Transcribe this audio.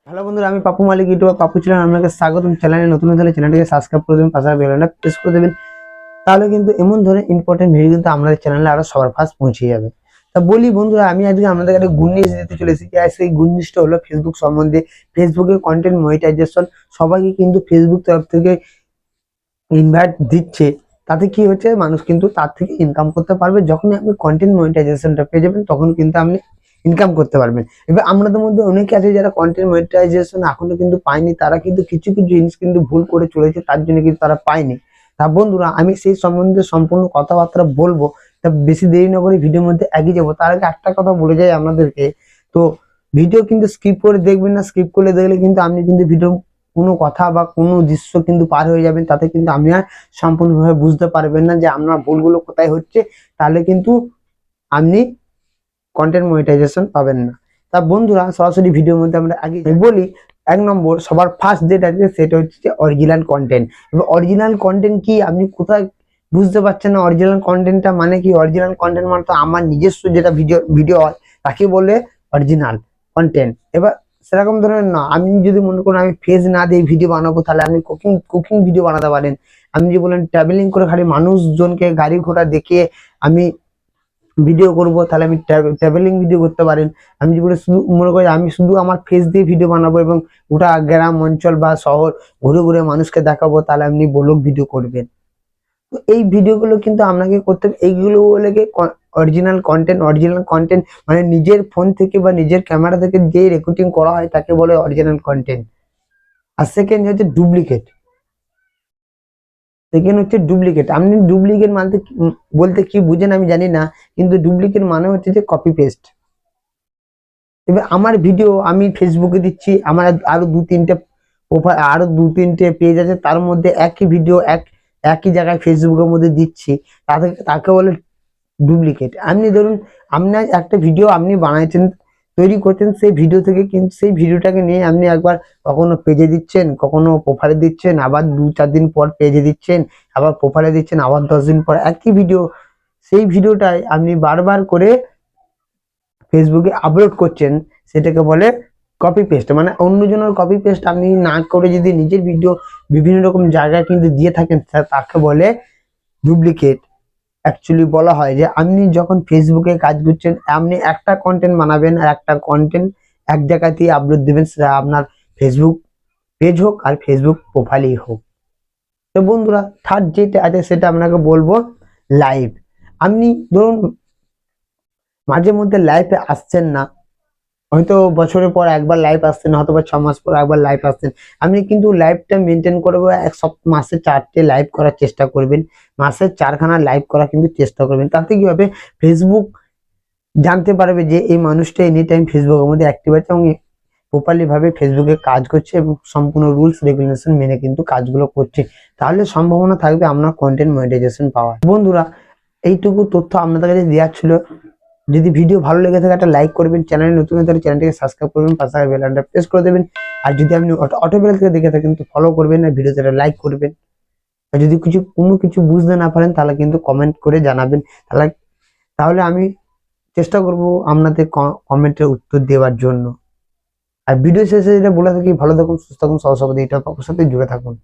Hello বন্ধুরা, আমি পাপু মালিক, YouTube Papu channel আপনাকে স্বাগতম। চ্যানেলে নতুন হলে চ্যানেলটিকে সাবস্ক্রাইব করে দেবেন, পাশে বেল আইকনটা প্রেস করে দেবেন। তাহলে কিন্তু এমন ধরনের ইম্পর্টেন্ট ভিডিও কিন্তু আমাদের চ্যানেলে আরো সবার ফার্স্ট পৌঁছে যাবে। তা বলি বন্ধুরা, আমি আজকে আপনাদের একটা গুড নিউজ দিতে চলেছি। আর সেই গুড নিউজটা হলো ফেসবুক সম্বন্ধে। ফেসবুকের কন্টেন্ট মনিটাইজেশন সবাইকে কিন্তু ফেসবুক তরফ থেকে ইনভাইট দিচ্ছে। তাতে কি হচ্ছে, মানুষ কিন্তু তার থেকে ইনকাম করতে পারবে। যখনই আপনি কন্টেন্ট মনিটাইজেশনটা পেয়ে যাবেন তখন কিন্তু আপনি ইনকাম করতে পারবেন। এবার আমাদের মধ্যে অনেকে আছে যারা কন্টেন্ট মনিটাইজেশন এখনো কিন্তু পায়নি, তারা কিন্তু কিছু কিছু জিনিস কিন্তু ভুল করে চলেছে, তার জন্য কিন্তু তারা পায়নি। তা বন্ধুরা, আমি সেই সম্বন্ধে সম্পূর্ণ কথাবার্তা বলবো। তা বেশি দেরি না করে ভিডিওর মধ্যে এগিয়ে যাবো। তার আগে একটা কথা বলে যাই আপনাদেরকে। তো ভিডিও কিন্তু স্কিপ করে দেখবেন না। স্কিপ করে দেখলে কিন্তু আপনি কিন্তু ভিডিও কোনো কথা বা কোনো দৃশ্য কিন্তু পার হয়ে যাবেন, তাতে কিন্তু আপনি আর সম্পূর্ণভাবে বুঝতে পারবেন না যে আপনার ভুলগুলো কোথায় হচ্ছে। তাহলে কিন্তু আপনি কন্টেন্ট মনিটাইজেশন পাবেন না। তা বন্ধুরা, সরাসরি ভিডিওর মধ্যে আমরা আগে বলি। এক নম্বর, সবার ফার্স্ট যেটা আছে সেটা হচ্ছে অরিজিনাল কন্টেন্ট। এবার অরিজিনাল কন্টেন্ট কি আপনি কোথায় বুঝতে পারছেন না? অরিজিনাল কন্টেন্টটা মানে কি? অরিজিনাল কন্টেন্ট মানে তো আমার নিজস্ব যেটা ভিডিও ভিডিও হয় তাকে বলে অরিজিনাল কন্টেন্ট। এবার সেরকম ধরনের না, আমি যদি মনে করেন আমি ফেস না দিয়ে ভিডিও বানাবো, তাহলে আপনি কুকিং কুকিং ভিডিও বানাতে পারেন। আপনি যে বলেন ট্রাভেলিং করে খালি মানুষজনকে গাড়ি ঘোড়া দেখিয়ে আমি ভিডিও করব, তাহলে আমি ট্রাভেলিং ভিডিও করতে পারেন। আমি যেগুলো শুধু মনে করি আমি শুধু আমার ফেস দিয়ে ভিডিও বানাবো এবং গোটা গ্রাম অঞ্চল বা শহর ঘুরে ঘুরে মানুষকে দেখাবো, তাহলে আপনি ব্লগ ভিডিও করবেন। তো এই ভিডিওগুলো কিন্তু আপনাকে করতে হবে। এইগুলো লেগে অরিজিনাল কন্টেন্ট। অরিজিনাল কন্টেন্ট মানে নিজের ফোন থেকে বা নিজের ক্যামেরা থেকে যে রেকর্ডিং করা হয় তাকে বলে অরিজিনাল কন্টেন্ট। আর সেকেন্ড হচ্ছে ডুপ্লিকেট। সেকেন্ড হচ্ছে ডুপ্লিকেট। আপনি ডুপ্লিকেট মানতে বলতে কি বুঝেন আমি জানি না, কিন্তু ডুপ্লিকেট মানে হচ্ছে যে কপি পেস্ট। এবার আমার ভিডিও আমি ফেসবুকে দিচ্ছি, আমার আরো দু তিনটে প্রোফাইল, আরো দু তিনটে পেজ আছে, তার মধ্যে একই ভিডিও একই জায়গায় ফেসবুকের মধ্যে দিচ্ছি, তাকে বলে ডুপ্লিকেট। আপনি ধরুন, আপনার একটা ভিডিও আপনি বানাইছেন, তৈরি করছেন, সেই ভিডিও থেকে কিন্তু সেই ভিডিওটাকে নিয়ে আপনি একবার কখনো পেজে দিচ্ছেন, কখনো প্রোফাইলে দিচ্ছেন, আবার 2-4 দিন পর পেজে দিচ্ছেন, আবার প্রোফাইলে দিচ্ছেন, আবার 10 দিন পর একই ভিডিও। সেই ভিডিওটাই আপনি বারবার করে ফেসবুকে আপলোড করছেন, সেটাকে বলে কপি পেস্ট। মানে অন্যজনের কপি পেস্ট আপনি না করে যদি নিজের ভিডিও বিভিন্ন রকম জায়গায় কিন্তু দিয়ে থাকেন, তাকে বলে ডুপ্লিকেট। অ্যাকচুয়ালি বলা হয় যে আপনি যখন ফেসবুকে কাজ করছেন, আপনি একটা কন্টেন্ট বানাবেন আর একটা কন্টেন্ট এক জায়গাতেই আপলোড দিবেন, সেটা আপনার ফেসবুক পেজ হোক আর ফেসবুক প্রোফাইলই হোক। তো বন্ধুরা, থার্ড যেটা আছে সেটা আপনাকে বলবো লাইভ। আপনি ধরুন মাঝে মধ্যে লাইভে আসছেন না, হয়তো বছরের পর একবার লাইভ আসছেন, হয়তো বা 6 মাস পর একবার লাইভ আসছেন। আপনি কিন্তু লাইভটা মেনটেন করবো, মাসে 4টে লাইভ করার চেষ্টা করবেন। মাসে 4খানা লাইভ করার কিন্তু চেষ্টা করবেন। তাতে কি হবে, ফেসবুক জানতে পারবে যে এই মানুষটা এনি টাইম ফেসবুকের মধ্যে অ্যাক্টিভ আছে এবং প্রপারলি ভাবে ফেসবুকে কাজ করছে এবং সম্পূর্ণ রুলস রেগুলেশন মেনে কিন্তু কাজগুলো করছে। তাহলে সম্ভাবনা থাকবে আপনার কন্টেন্ট মনিটাইজেশন পাওয়ার। বন্ধুরা, এইটুকু তথ্য আপনাদের কাছে দেওয়ার ছিল। যদি ভিডিও ভালো লেগে থাকে একটা লাইক করবেন, চ্যানেলে নতুন হলে চ্যানেলটিকে সাবস্ক্রাইব করবেন, পাশে বেল আইকনটা প্রেস করে দেবেন। আর যদি আপনি অটোমেটিক থেকে দেখে থাকেন তো ফলো করবেন আর ভিডিওতে লাইক করবেন। আর যদি কোনো কিছু বুঝতে না পারেন তাহলে কিন্তু কমেন্ট করে জানাবেন। তাহলে তাহলে আমি চেষ্টা করব আপনাদের কমেন্টের উত্তর দেওয়ার জন্য। আর ভিডিও শেষে যেটা বলে থাকি, ভালো থাকুন, সুস্থ থাকুন, সবার সাথে এটা সাথে জুড়ে থাকুন।